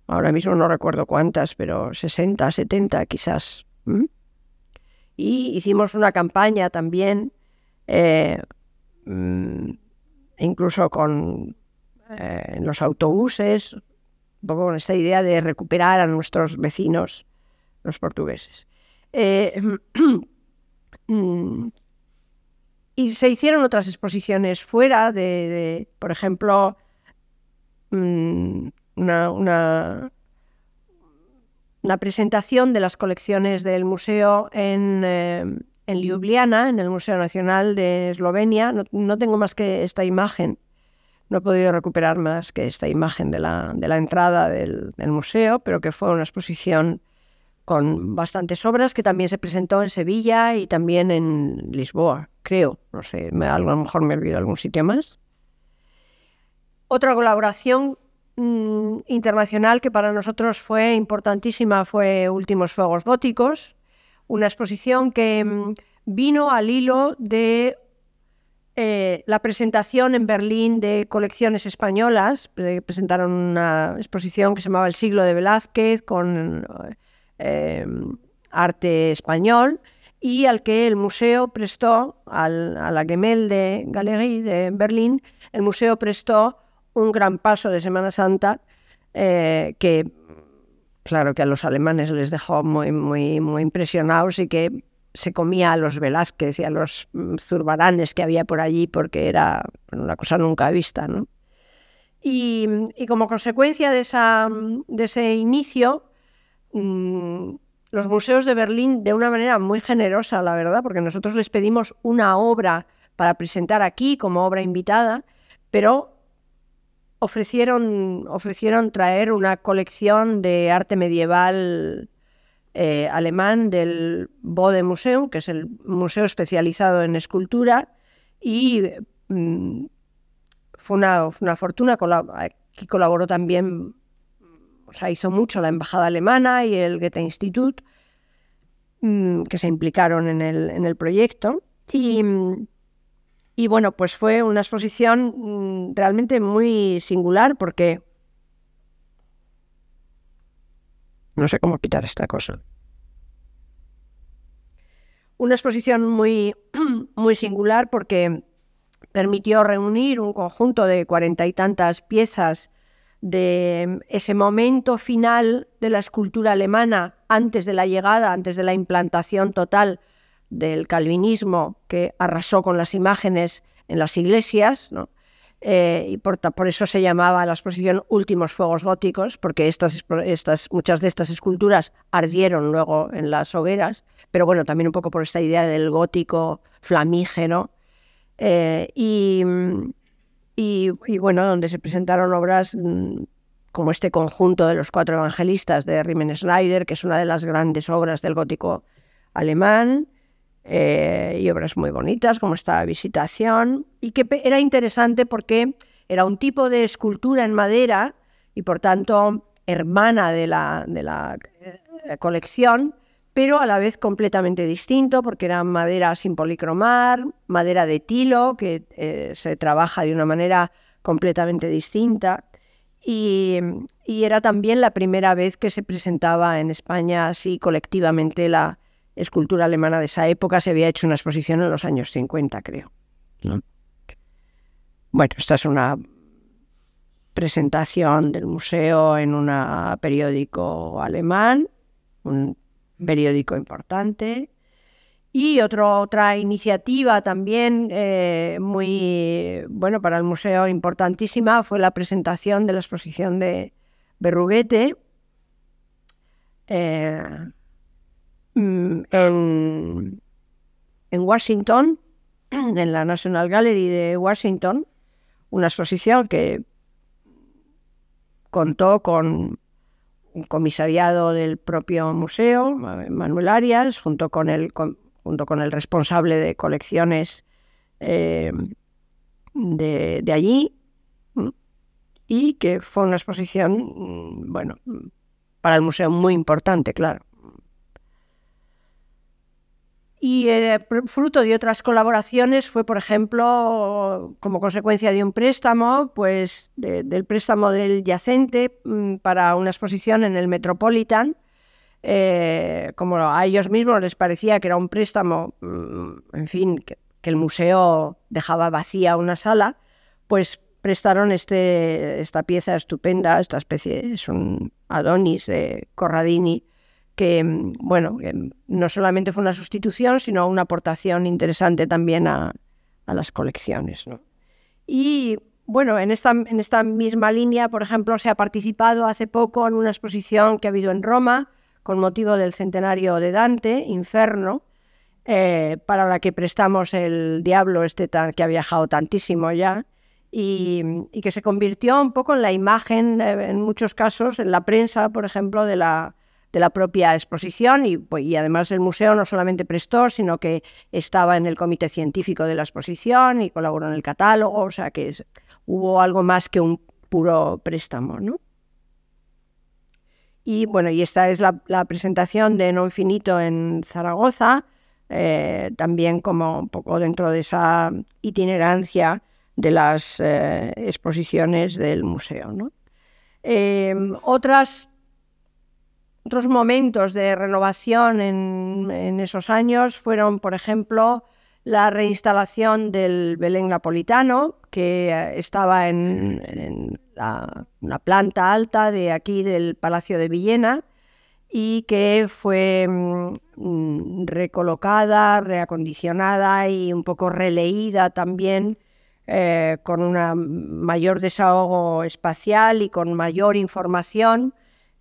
ahora mismo no recuerdo cuántas, pero 60, 70 quizás. Y hicimos una campaña también, incluso en los autobuses, un poco con esta idea de recuperar a nuestros vecinos, los portugueses. Y se hicieron otras exposiciones fuera por ejemplo, una presentación de las colecciones del museo en Ljubljana, en el Museo Nacional de Eslovenia. No tengo más que esta imagen. No he podido recuperar más que esta imagen de la entrada del museo, pero que fue una exposición con bastantes obras, que también se presentó en Sevilla y también en Lisboa, creo. No sé, a lo mejor me he olvidado algún sitio más. Otra colaboración internacional que para nosotros fue importantísima fue Últimos Fuegos Góticos, una exposición que vino al hilo de la presentación en Berlín de colecciones españolas. Presentaron una exposición que se llamaba El siglo de Velázquez, con arte español, y al que el museo prestó, a la Gemälde Galerie de Berlín, el museo prestó un gran paso de Semana Santa, que claro que a los alemanes les dejó muy, muy, muy impresionados, y que se comía a los Velázquez y a los Zurbaranes que había por allí, porque era una cosa nunca vista, ¿no? Y como consecuencia de ese inicio, los museos de Berlín, de una manera muy generosa, la verdad, porque nosotros les pedimos una obra para presentar aquí como obra invitada, pero ofrecieron traer una colección de arte medieval alemán del Bode Museum, que es el museo especializado en escultura, y fue una fortuna. Aquí colaboró también, o sea, hizo mucho la embajada alemana y el Goethe-Institut, que se implicaron en el proyecto. Y bueno, pues fue una exposición realmente muy singular, porque no sé cómo quitar esta cosa. Una exposición muy, muy singular, porque permitió reunir un conjunto de 40 y tantas piezas de ese momento final de la escultura alemana, antes de la llegada, antes de la implantación total del calvinismo, que arrasó con las imágenes en las iglesias, ¿no? Y por eso se llamaba la exposición Últimos Fuegos Góticos, porque muchas de estas esculturas ardieron luego en las hogueras, pero bueno, también un poco por esta idea del gótico flamígero, y bueno, donde se presentaron obras como este conjunto de los 4 evangelistas de Riemann Schneider, que es una de las grandes obras del gótico alemán, y obras muy bonitas como esta Visitación, y que era interesante porque era un tipo de escultura en madera y por tanto hermana de la colección, pero a la vez completamente distinto, porque era madera sin policromar, madera de tilo, que se trabaja de una manera completamente distinta, y era también la primera vez que se presentaba en España así colectivamente la escultura alemana de esa época. Se había hecho una exposición en los años 50, creo, ¿no? Bueno, esta es una presentación del museo en un periódico alemán, un periódico importante. Y otra iniciativa también muy, bueno, para el museo importantísima, fue la presentación de la exposición de Berruguete en Washington, en la National Gallery de Washington, una exposición que contó con un comisariado del propio museo, Manuel Arias, junto con el responsable de colecciones de allí, y que fue una exposición, bueno, para el museo muy importante, claro. Y fruto de otras colaboraciones fue, por ejemplo, como consecuencia de un préstamo, pues del préstamo del Yacente para una exposición en el Metropolitan. Como a ellos mismos les parecía que era un préstamo, en fin, que el museo dejaba vacía una sala, pues prestaron esta pieza estupenda, esta especie, es un Adonis de Corradini, que, bueno, que no solamente fue una sustitución, sino una aportación interesante también a las colecciones, ¿no? Y, bueno, en esta misma línea, por ejemplo, se ha participado hace poco en una exposición que ha habido en Roma, con motivo del centenario de Dante, Inferno, para la que prestamos el Diablo que ha viajado tantísimo ya, y que se convirtió un poco en la imagen, en muchos casos, en la prensa, por ejemplo, de la propia exposición, y además el museo no solamente prestó, sino que estaba en el comité científico de la exposición y colaboró en el catálogo, o sea que hubo algo más que un puro préstamo, ¿no? Y bueno, y esta es la presentación de No Infinito en Zaragoza, también como un poco dentro de esa itinerancia de las exposiciones del museo, ¿no? Otros momentos de renovación en esos años fueron, por ejemplo, la reinstalación del Belén napolitano, que estaba en una planta alta de aquí del Palacio de Villena, y que fue recolocada, reacondicionada y un poco releída también, con un mayor desahogo espacial y con mayor información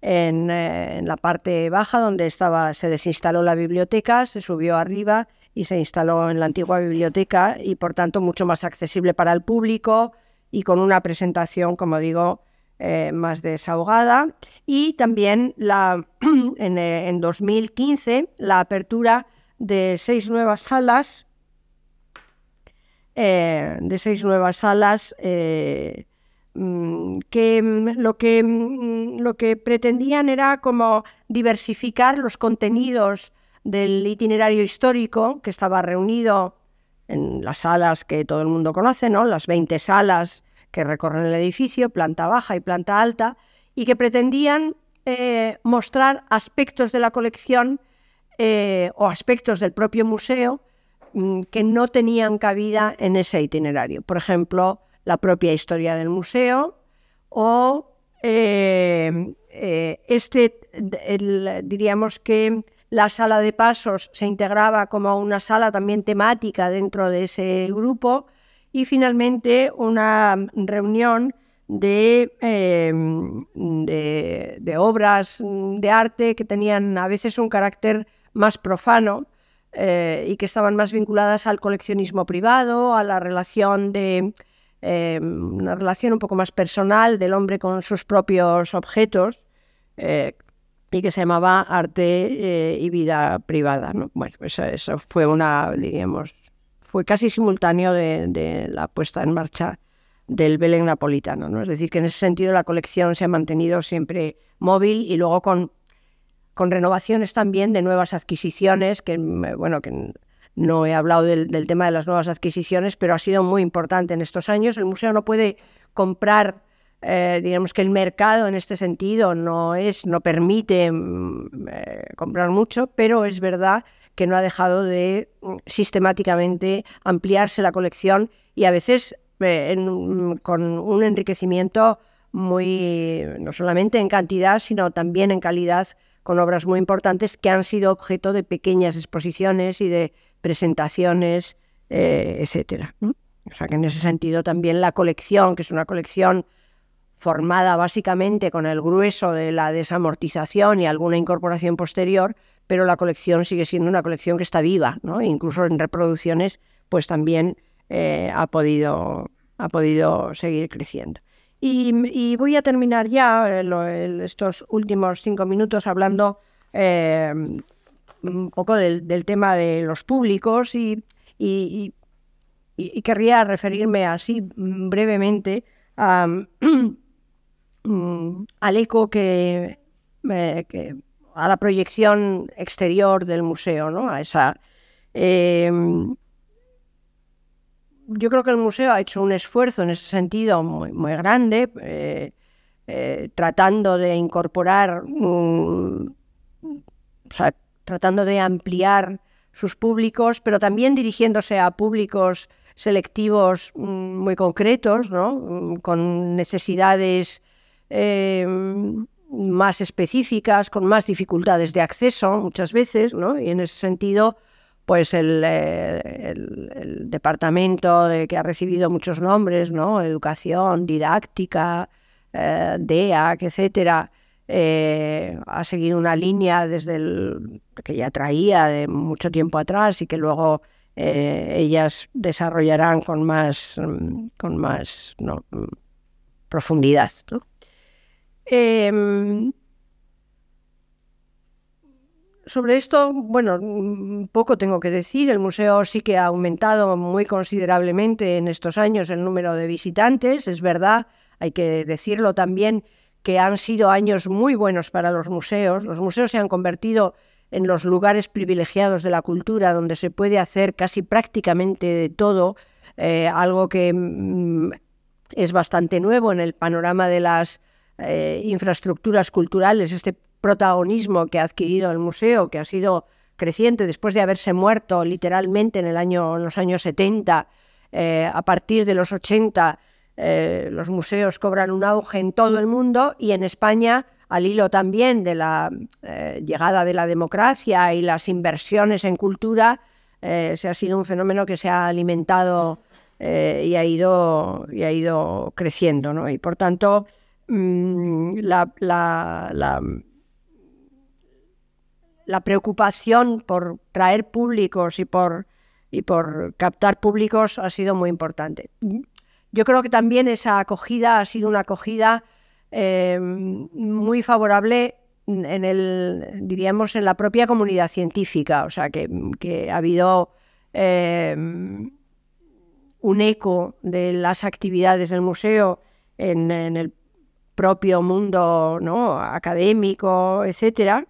en la parte baja, donde se desinstaló la biblioteca, se subió arriba y se instaló en la antigua biblioteca, y por tanto mucho más accesible para el público y con una presentación, como digo, más desahogada. Y también en 2015 la apertura de 6 nuevas salas, que lo que pretendían era como diversificar los contenidos del itinerario histórico, que estaba reunido en las salas que todo el mundo conoce, ¿no? Las 20 salas que recorren el edificio, planta baja y planta alta, y que pretendían mostrar aspectos de la colección o aspectos del propio museo que no tenían cabida en ese itinerario. Por ejemplo, la propia historia del museo, o diríamos que la sala de pasos se integraba como una sala también temática dentro de ese grupo, y finalmente una reunión de obras de arte que tenían a veces un carácter más profano, y que estaban más vinculadas al coleccionismo privado, a la relación una relación un poco más personal del hombre con sus propios objetos, y que se llamaba Arte y Vida Privada, ¿no? Bueno, pues eso fue fue casi simultáneo de la puesta en marcha del Belén napolitano, ¿no? Es decir, que en ese sentido la colección se ha mantenido siempre móvil, y luego con renovaciones también de nuevas adquisiciones, que no he hablado del tema de las nuevas adquisiciones, pero ha sido muy importante en estos años. El museo no puede comprar, digamos que el mercado en este sentido no permite comprar mucho, pero es verdad que no ha dejado de sistemáticamente ampliarse la colección, y a veces con un enriquecimiento no solamente en cantidad, sino también en calidad, con obras muy importantes que han sido objeto de pequeñas exposiciones y de presentaciones, etcétera, ¿no? O sea que en ese sentido también la colección, que es una colección formada básicamente con el grueso de la desamortización y alguna incorporación posterior, pero la colección sigue siendo una colección que está viva, ¿no? Incluso en reproducciones, pues también ha podido seguir creciendo. Y voy a terminar ya estos últimos 5 minutos hablando un poco del tema de los públicos y querría referirme así brevemente al eco a la proyección exterior del museo, ¿no? A esa... yo creo que el museo ha hecho un esfuerzo en ese sentido muy, muy grande, tratando de incorporar, tratando de ampliar sus públicos, pero también dirigiéndose a públicos selectivos muy concretos, ¿no? Con necesidades más específicas, con más dificultades de acceso muchas veces, ¿no? Y en ese sentido, pues el departamento que ha recibido muchos nombres, ¿no? Educación, didáctica, DEAC, etcétera, ha seguido una línea que ya traía de mucho tiempo atrás y que luego ellas desarrollarán con más ¿no? profundidad, ¿no? Sobre esto, bueno, poco tengo que decir. El museo sí que ha aumentado muy considerablemente en estos años el número de visitantes. Es verdad, hay que decirlo también, que han sido años muy buenos para los museos. Los museos se han convertido en los lugares privilegiados de la cultura, donde se puede hacer casi prácticamente de todo, algo que es bastante nuevo en el panorama de las infraestructuras culturales, este protagonismo que ha adquirido el museo, que ha sido creciente después de haberse muerto literalmente en los años 70. A partir de los 80 los museos cobran un auge en todo el mundo y en España, al hilo también de la llegada de la democracia y las inversiones en cultura, se ha sido un fenómeno que se ha alimentado y ha ido creciendo, ¿no? Y por tanto, la preocupación por traer públicos y por captar públicos ha sido muy importante. Yo creo que también esa acogida ha sido una acogida muy favorable diríamos, en la propia comunidad científica, o sea, que ha habido un eco de las actividades del museo en el propio mundo, ¿no? académico, etcétera.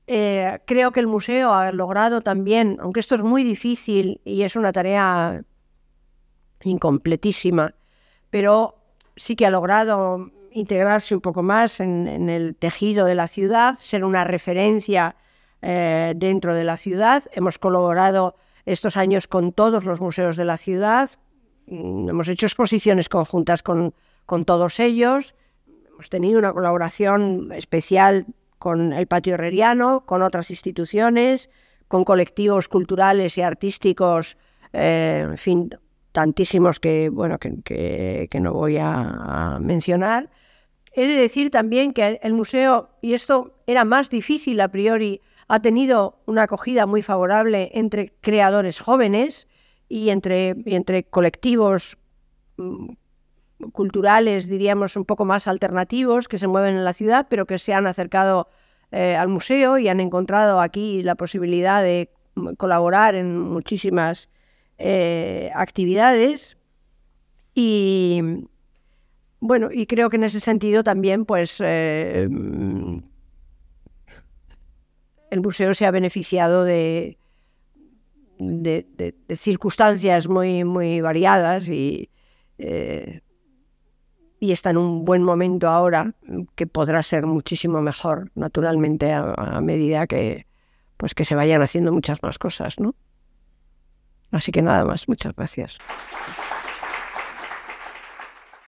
Creo que el museo ha logrado también, aunque esto es muy difícil y es una tarea incompletísima, pero sí que ha logrado integrarse un poco más en el tejido de la ciudad, ser una referencia dentro de la ciudad. Hemos colaborado estos años con todos los museos de la ciudad, hemos hecho exposiciones conjuntas con todos ellos, hemos tenido una colaboración especial con el Patio Herreriano, con otras instituciones, con colectivos culturales y artísticos, en fin, tantísimos que no voy a mencionar. He de decir también que el museo, y esto era más difícil a priori, ha tenido una acogida muy favorable entre creadores jóvenes y entre colectivos culturales, diríamos, un poco más alternativos, que se mueven en la ciudad, pero que se han acercado al museo y han encontrado aquí la posibilidad de colaborar en muchísimas actividades. Y bueno, y creo que en ese sentido también, pues, el museo se ha beneficiado de circunstancias muy, muy variadas y está en un buen momento ahora, que podrá ser muchísimo mejor, naturalmente, a medida que se vayan haciendo muchas más cosas, ¿no? Así que nada más, muchas gracias.